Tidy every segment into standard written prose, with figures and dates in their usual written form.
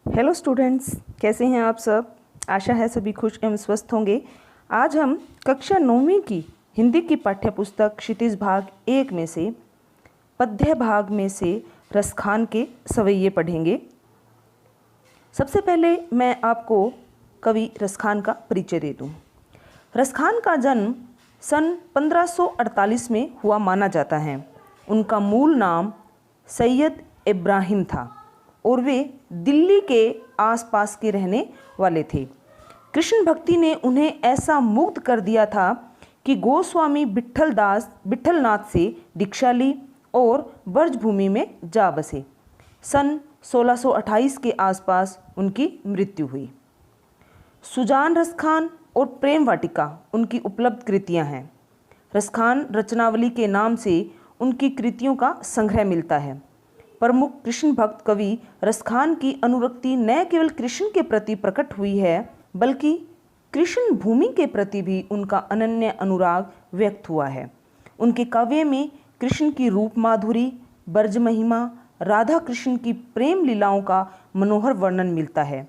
Hello students, कैसे हैं आप सब। आशा है सभी खुश एवं स्वस्थ होंगे। आज हम कक्षा 9वीं की हिंदी की पाठ्य पुस्तक क्षितिज भाग 1 में से पद्य भाग में से रसखान के सवैये पढ़ेंगे। सबसे पहले मैं आपको कवि रसखान का परिचय दे दूं। रसखान का जन्म सन 1548 में हुआ माना जाता है। उनका मूल नाम सैयद इब्राहिम था और वे दिल्ली के आसपास के रहने वाले थे। कृष्ण भक्ति ने उन्हें ऐसा मुग्ध कर दिया था कि गोस्वामी विट्ठलनाथ से दीक्षा ली और ब्रजभूमि में जा बसे। सन 1628 के आसपास उनकी मृत्यु हुई। सुजान रसखान और प्रेम वाटिका उनकी उपलब्ध कृतियां हैं। रसखान रचनावली के नाम से उनकी कृतियों का संग्रह मिलता है। प्रमुख कृष्ण भक्त कवि रसखान की अनुरक्ति न केवल कृष्ण के प्रति प्रकट हुई है, बल्कि कृष्ण भूमि के प्रति भी उनका अनन्य अनुराग व्यक्त हुआ है। उनके काव्य में कृष्ण की रूप माधुरी, ब्रज महिमा, राधा कृष्ण की प्रेम लीलाओं का मनोहर वर्णन मिलता है।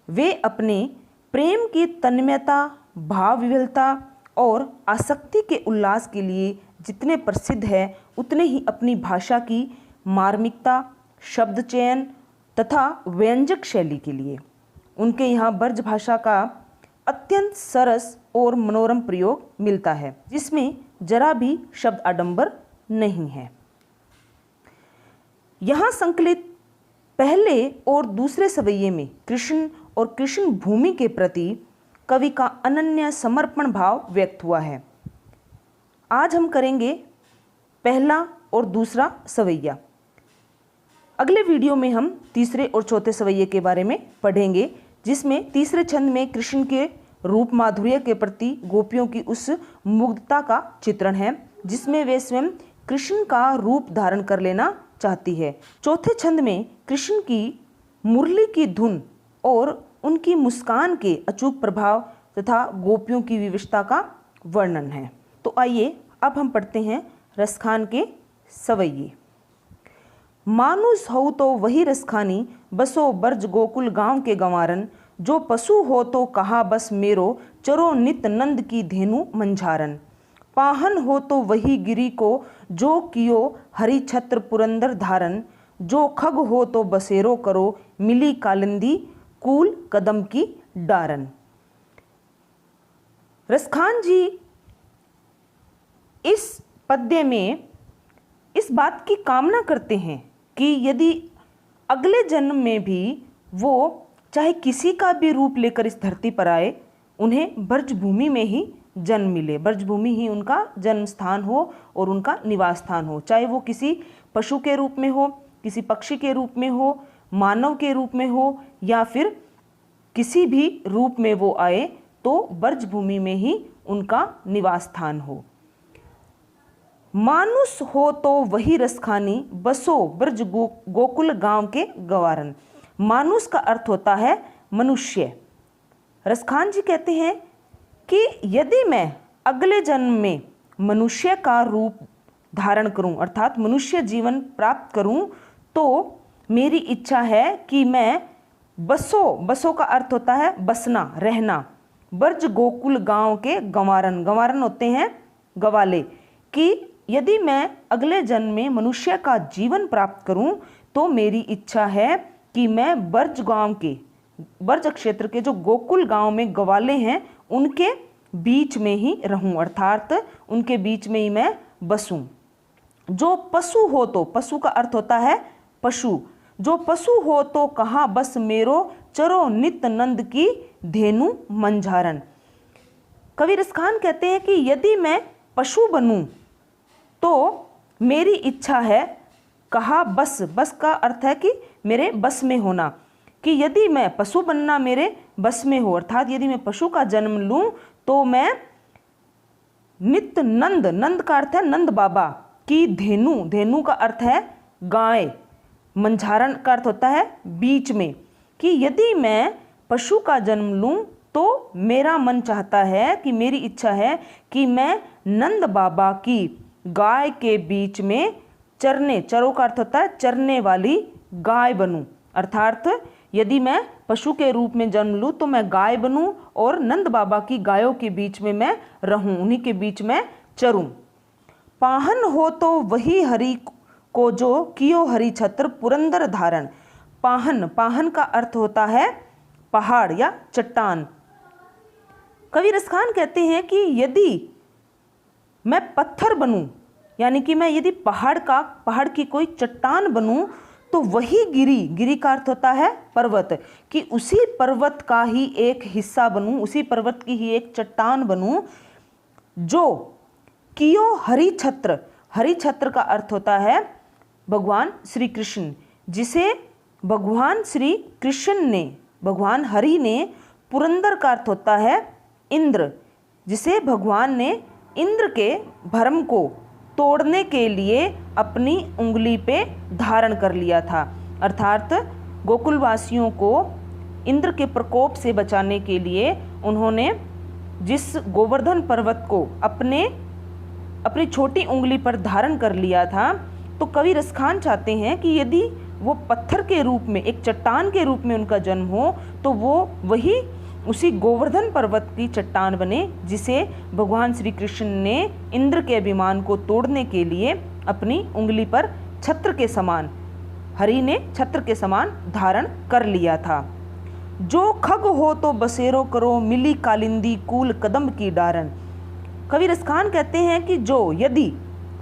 वे अपने प्रेम की तन्मयता, भाव विह्वलता और आसक्ति के उल्लास के लिए जितने प्रसिद्ध है, उतने ही अपनी भाषा की मार्मिकता, शब्द चयन तथा व्यंजक शैली के लिए। उनके यहाँ ब्रज भाषा का अत्यंत सरस और मनोरम प्रयोग मिलता है, जिसमें जरा भी शब्द आडंबर नहीं है। यहाँ संकलित पहले और दूसरे सवैये में कृष्ण और कृष्ण भूमि के प्रति कवि का अनन्य समर्पण भाव व्यक्त हुआ है। आज हम करेंगे पहला और दूसरा सवैया। अगले वीडियो में हम तीसरे और चौथे सवैये के बारे में पढ़ेंगे, जिसमें तीसरे छंद में कृष्ण के रूप माधुर्य के प्रति गोपियों की उस मुग्धता का चित्रण है, जिसमें वे स्वयं कृष्ण का रूप धारण कर लेना चाहती है। चौथे छंद में कृष्ण की मुरली की धुन और उनकी मुस्कान के अचूक प्रभाव तथा गोपियों की विविधता का वर्णन है। तो आइए अब हम पढ़ते हैं रसखान के सवैये। मानुष हो तो वही रसखानी, बसो ब्रज गोकुल गांव के गंवारन। जो पशु हो तो कहा बस मेरो, चरो नित नंद की धेनु मंझारन। पाहन हो तो वही गिरी को, जो कियो हरि छत्र पुरंदर धारन। जो खग हो तो बसेरो करो, मिली कालिंदी कूल कदम की डारन। रसखान जी इस पद्य में इस बात की कामना करते हैं कि यदि अगले जन्म में भी वो चाहे किसी का भी रूप लेकर इस धरती पर आए, उन्हें ब्रजभूमि में ही जन्म मिले, ब्रजभूमि ही उनका जन्म स्थान हो और उनका निवास स्थान हो। चाहे वो किसी पशु के रूप में हो, किसी पक्षी के रूप में हो, मानव के रूप में हो, या फिर किसी भी रूप में वो आए, तो ब्रजभूमि में ही उनका निवास स्थान हो। मानुष हो तो वही रसखानी, बसो ब्रज गोकुल गांव के गंवारन। मानुष का अर्थ होता है मनुष्य। रसखान जी कहते हैं कि यदि मैं अगले जन्म में मनुष्य का रूप धारण करूं, अर्थात मनुष्य जीवन प्राप्त करूं, तो मेरी इच्छा है कि मैं बसो का अर्थ होता है बसना, रहना, ब्रज गोकुल गांव के गंवारन, गंवारन होते हैं गवाले, कि यदि मैं अगले जन्म में मनुष्य का जीवन प्राप्त करूं, तो मेरी इच्छा है कि मैं ब्रज क्षेत्र के जो गोकुल गांव में गवाले हैं, उनके बीच में ही रहूं, अर्थात उनके बीच में ही मैं बसूं। जो पशु हो तो, पशु का अर्थ होता है पशु। जो पशु हो तो कहा बस मेरो, चरो नित नंद की धेनु मंझारन। कवि रसखान कहते हैं कि यदि मैं पशु बनूं तो मेरी इच्छा है, कहा बस का अर्थ है कि मेरे बस में होना, कि यदि मैं पशु बनना मेरे बस में हो, अर्थात यदि मैं पशु का जन्म लूं, तो मैं नित नंद का अर्थ है नंद बाबा की धेनु, धेनु का अर्थ है गाय, मंझारण का अर्थ होता है बीच में, कि यदि मैं पशु का जन्म लूं, तो मेरा मन चाहता है कि मेरी इच्छा है कि मैं नंद बाबा की गाय के बीच में चरने, चरो का अर्थ होता है चरने वाली गाय बनूं, अर्थात यदि मैं पशु के रूप में जन्म लूँ तो मैं गाय बनूं और नंद बाबा की गायों के बीच में मैं रहूं, उन्हीं के बीच में चरूं। पाहन हो तो वही हरि को जो कियो हरि छत्र पुरंदर धारण। पाहन, पाहन का अर्थ होता है पहाड़ या चट्टान। कवि रसखान कहते हैं कि यदि मैं पत्थर बनूं, यानी कि मैं यदि पहाड़ की कोई चट्टान बनूं तो वही गिरी, गिरी का अर्थ होता है पर्वत, कि उसी पर्वत का ही एक हिस्सा बनूं, उसी पर्वत की ही एक चट्टान बनूं जो कियो हरि छत्र, हरि छत्र का अर्थ होता है भगवान श्री कृष्ण, जिसे भगवान श्री कृष्ण ने, भगवान हरि ने, पुरंदर का अर्थ होता है इंद्र, जिसे भगवान ने इंद्र के भ्रम को तोड़ने के लिए अपनी उंगली पे धारण कर लिया था। अर्थात गोकुलवासियों को इंद्र के प्रकोप से बचाने के लिए उन्होंने जिस गोवर्धन पर्वत को अपनी छोटी उंगली पर धारण कर लिया था, तो कवि रसखान चाहते हैं कि यदि वो पत्थर के रूप में, एक चट्टान के रूप में उनका जन्म हो तो वो वही उसी गोवर्धन पर्वत की चट्टान बने जिसे भगवान श्री कृष्ण ने इंद्र के अभिमान को तोड़ने के लिए अपनी उंगली पर छत्र के समान, हरि ने छत्र के समान धारण कर लिया था। जो खग हो तो बसेरो करो मिली कालिंदी कूल कदम की डारन। कवि रसखान कहते हैं कि जो, यदि,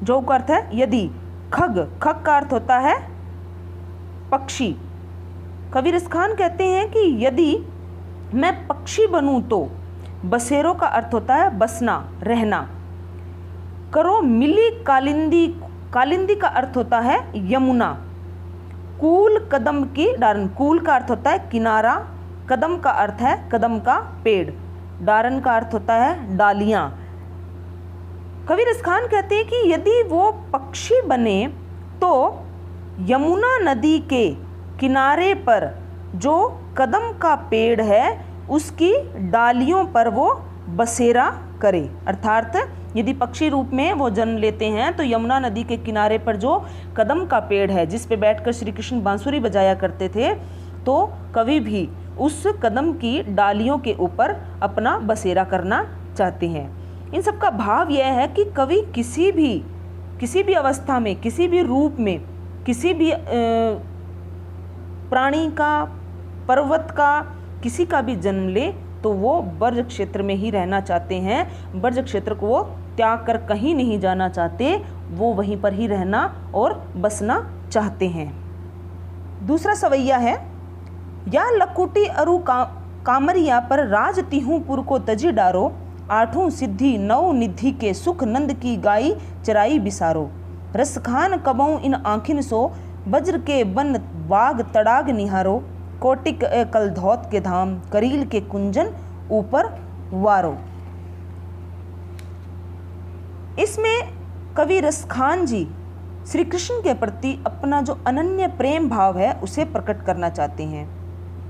जो का अर्थ है यदि, खग, खग का अर्थ होता है पक्षी। कवि रसखान कहते हैं कि यदि मैं पक्षी बनूं तो, बसेरो का अर्थ होता है बसना, रहना, करो मिली कालिंदी, कालिंदी का अर्थ होता है यमुना, कूल कदम की डारन, कूल का अर्थ होता है किनारा, कदम का अर्थ है कदम का पेड़, डारन का अर्थ होता है डालियां। कवि रसखान कहते हैं कि यदि वो पक्षी बने तो यमुना नदी के किनारे पर जो कदम का पेड़ है उसकी डालियों पर वो बसेरा करे। अर्थात यदि पक्षी रूप में वो जन्म लेते हैं तो यमुना नदी के किनारे पर जो कदम का पेड़ है जिस पे बैठकर श्री कृष्ण बांसुरी बजाया करते थे, तो कवि भी उस कदम की डालियों के ऊपर अपना बसेरा करना चाहते हैं। इन सब का भाव यह है कि कवि किसी भी अवस्था में, किसी भी रूप में, किसी भी प्राणी का, पर्वत का, किसी का भी जन्म ले तो वो ब्रज क्षेत्र में ही रहना चाहते हैं। ब्रज क्षेत्र को वो त्याग कर कहीं नहीं जाना चाहते, वो वहीं पर ही रहना और बसना चाहते हैं। दूसरा सवैया है, या लकुटी अरु कामरिया पर राज तिहूपुर को तजी डारो, आठों सिद्धि नौ निधि के सुख नंद की गाई चराई बिसारो। रसखान कबऊ इन आँखिन सो, वज्र के बन बाग तड़ाग निहारो, कोटिक कलधौत के धाम करील के कुंजन ऊपर वारो। इसमें कवि रसखान जी श्री कृष्ण के प्रति अपना जो अनन्य प्रेम भाव है उसे प्रकट करना चाहते हैं।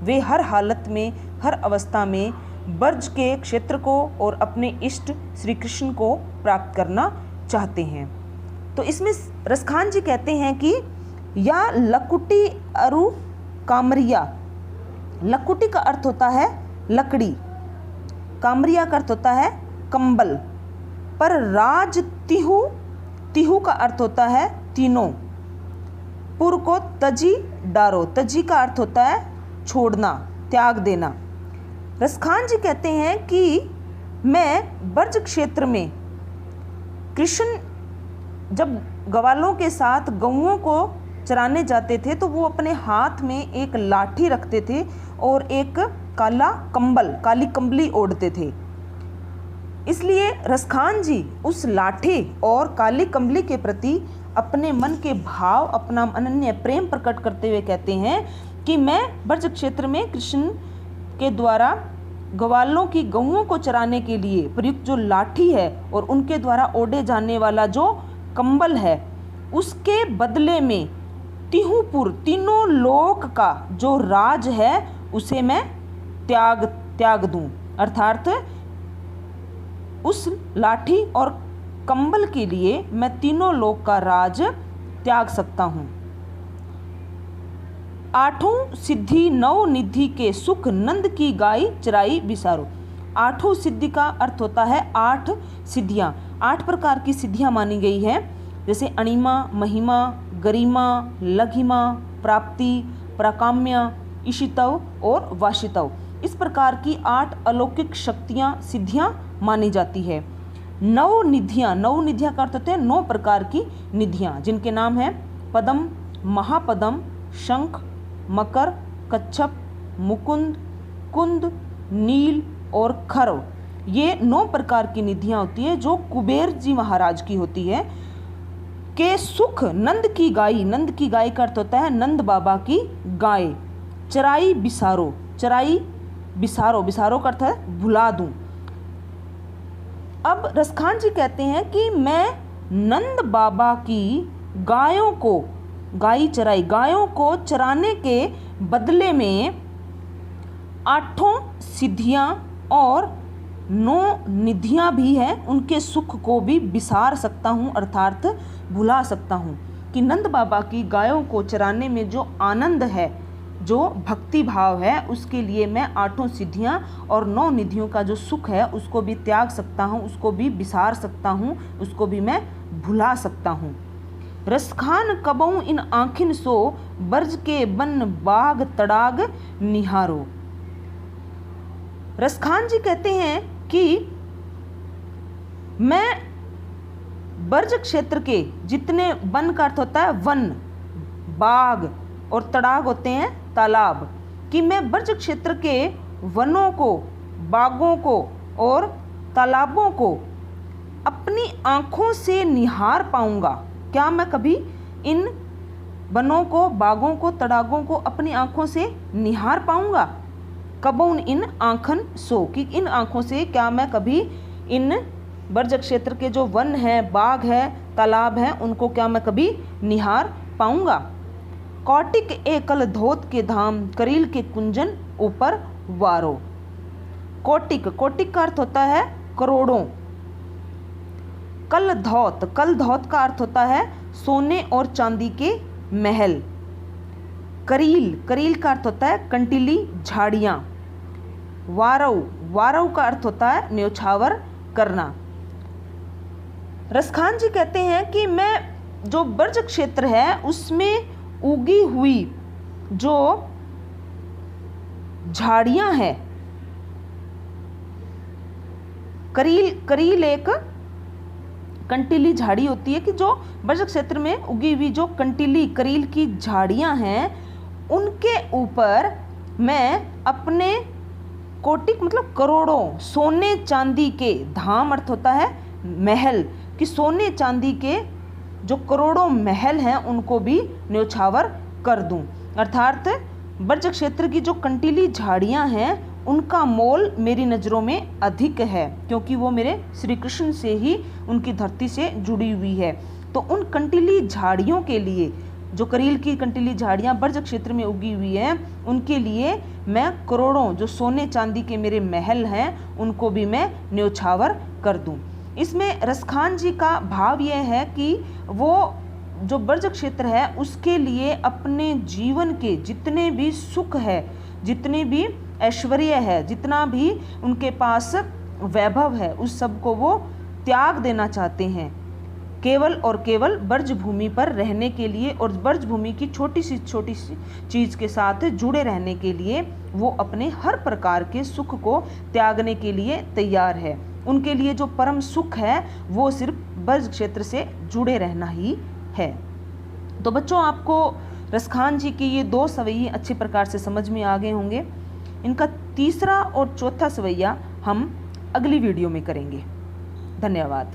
वे हर हालत में, हर अवस्था में ब्रज के क्षेत्र को और अपने इष्ट श्री कृष्ण को प्राप्त करना चाहते हैं। तो इसमें रसखान जी कहते हैं कि या लकुटी अरु कामरिया, लकुटी का अर्थ होता है लकड़ी, कामरिया का अर्थ होता है कंबल, पर राज तिहु, तिहु का अर्थ होता है तीनों, पुर को तजी डारो, तजी का अर्थ होता है छोड़ना, त्याग देना। रसखान जी कहते हैं कि मैं ब्रज क्षेत्र में कृष्ण जब ग्वालों के साथ गौओं को चराने जाते थे तो वो अपने हाथ में एक लाठी रखते थे और एक काला कंबल, काली कंबली ओढ़ते थे। इसलिए रसखान जी उस लाठी और काली कंबली के प्रति अपने मन के भाव, अपना अनन्य प्रेम प्रकट करते हुए कहते हैं कि मैं ब्रज क्षेत्र में कृष्ण के द्वारा ग्वालों की गौओं को चराने के लिए प्रयुक्त जो लाठी है और उनके द्वारा ओढ़े जाने वाला जो कंबल है, उसके बदले में तिहुपुर, तीनों लोक का जो राज है उसे मैं त्याग दूं। अर्थात उस लाठी और कंबल के लिए मैं तीनों लोक का राज त्याग सकता हूं। आठों सिद्धि नौ निधि के सुख, नंद की गाय चराई बिसारो। आठों सिद्धि का अर्थ होता है 8 सिद्धियाँ। 8 प्रकार की सिद्धियाँ मानी गई है, जैसे अणिमा, महिमा, गरिमा, लघिमा, प्राप्ति, प्राकाम्य, इशितव और वाशितव। इस प्रकार की 8 अलौकिक शक्तियाँ सिद्धियाँ मानी जाती है। 9 निधियाँ, 9 निधियाँ का अर्थ होते हैं 9 प्रकार की निधियाँ, जिनके नाम हैं पदम, महापदम, शंख, मकर, कच्छप, मुकुंद, कुंद, नील और खरव। ये 9 प्रकार की निधियाँ होती है जो कुबेर जी महाराज की होती है। के सुख, नंद की गाय, नंद की गाय का अर्थ होता है नंद बाबा की गाय। चराई बिसारो, चराई बिसारो, बिसारो का अर्थ है भुला दूं। अब रसखान जी कहते हैं कि मैं नंद बाबा की गायों को, गाय चराई, गायों को चराने के बदले में 8 सिद्धियां और 9 निधियां भी हैं, उनके सुख को भी बिसार सकता हूं, अर्थात भुला सकता हूं। कि नंद बाबा की गायों को चराने में जो आनंद है, जो भक्ति भाव है, उसके लिए मैं 8 सिद्धियां और 9 निधियों का जो सुख है उसको भी त्याग सकता हूं, उसको भी बिसार सकता हूं, उसको भी मैं भुला सकता हूं। रसखान कबऊ इन आँखिन सो, बर्ज के बन बाग तड़ाग निहारो। रसखान जी कहते हैं कि मैं बर्ज क्षेत्र के जितने, वन का अर्थ होता है वन, बाग, और तड़ाग होते हैं तालाब, कि मैं बर्ज क्षेत्र के वनों को, बागों को और तालाबों को अपनी आँखों से निहार पाऊंगा। क्या मैं कभी इन वनों को, बागों को, तड़ागों को अपनी आँखों से निहार पाऊंगा? कबौन इन आँखन सो, कि इन आँखों से क्या मैं कभी इन बर्ज क्षेत्र के जो वन हैं, बाग है, तालाब हैं, उनको क्या मैं कभी निहार पाऊंगा? कौटिक एकल धोत के धाम, करील के कुंजन ऊपर वारो। कौटिक, कौटिक का अर्थ होता है करोड़ों। कल धौत, कल धौत का अर्थ होता है सोने और चांदी के महल। करील, करील का अर्थ होता है कंटीली झाड़ियाँ। वारव, वारव का अर्थ होता है न्योछावर करना। रसखान जी कहते हैं कि मैं जो बर्ज क्षेत्र है उसमें उगी हुई जो झाड़ियां हैं, करील, करील एक कंटीली झाड़ी होती है, कि जो बर्ज क्षेत्र में उगी हुई जो कंटीली करील की झाड़ियां हैं, उनके ऊपर मैं अपने कोटिक मतलब करोड़ों सोने चांदी के, धाम अर्थ होता है महल, कि सोने चांदी के जो करोड़ों महल हैं उनको भी न्योछावर कर दूं। अर्थात बर्ज क्षेत्र की जो कंटीली झाड़ियां हैं उनका मोल मेरी नज़रों में अधिक है, क्योंकि वो मेरे श्री कृष्ण से ही, उनकी धरती से जुड़ी हुई है। तो उन कंटीली झाड़ियों के लिए, जो करील की कंटीली झाड़ियां बर्ज क्षेत्र में उगी हुई हैं, उनके लिए मैं करोड़ों जो सोने चांदी के मेरे महल हैं उनको भी मैं न्योछावर कर दूं। इसमें रसखान जी का भाव यह है कि वो जो बर्ज क्षेत्र है उसके लिए अपने जीवन के जितने भी सुख है, जितने भी ऐश्वर्य है, जितना भी उनके पास वैभव है, उस सब को वो त्याग देना चाहते हैं, केवल और केवल बर्ज भूमि पर रहने के लिए और बर्ज भूमि की छोटी सी चीज़ के साथ जुड़े रहने के लिए वो अपने हर प्रकार के सुख को त्यागने के लिए तैयार है। उनके लिए जो परम सुख है वो सिर्फ बर्ज क्षेत्र से जुड़े रहना ही है। तो बच्चों, आपको रसखान जी की ये 2 सवैये अच्छे प्रकार से समझ में आ गए होंगे। इनका तीसरा और चौथा सवैया हम अगली वीडियो में करेंगे। धन्यवाद।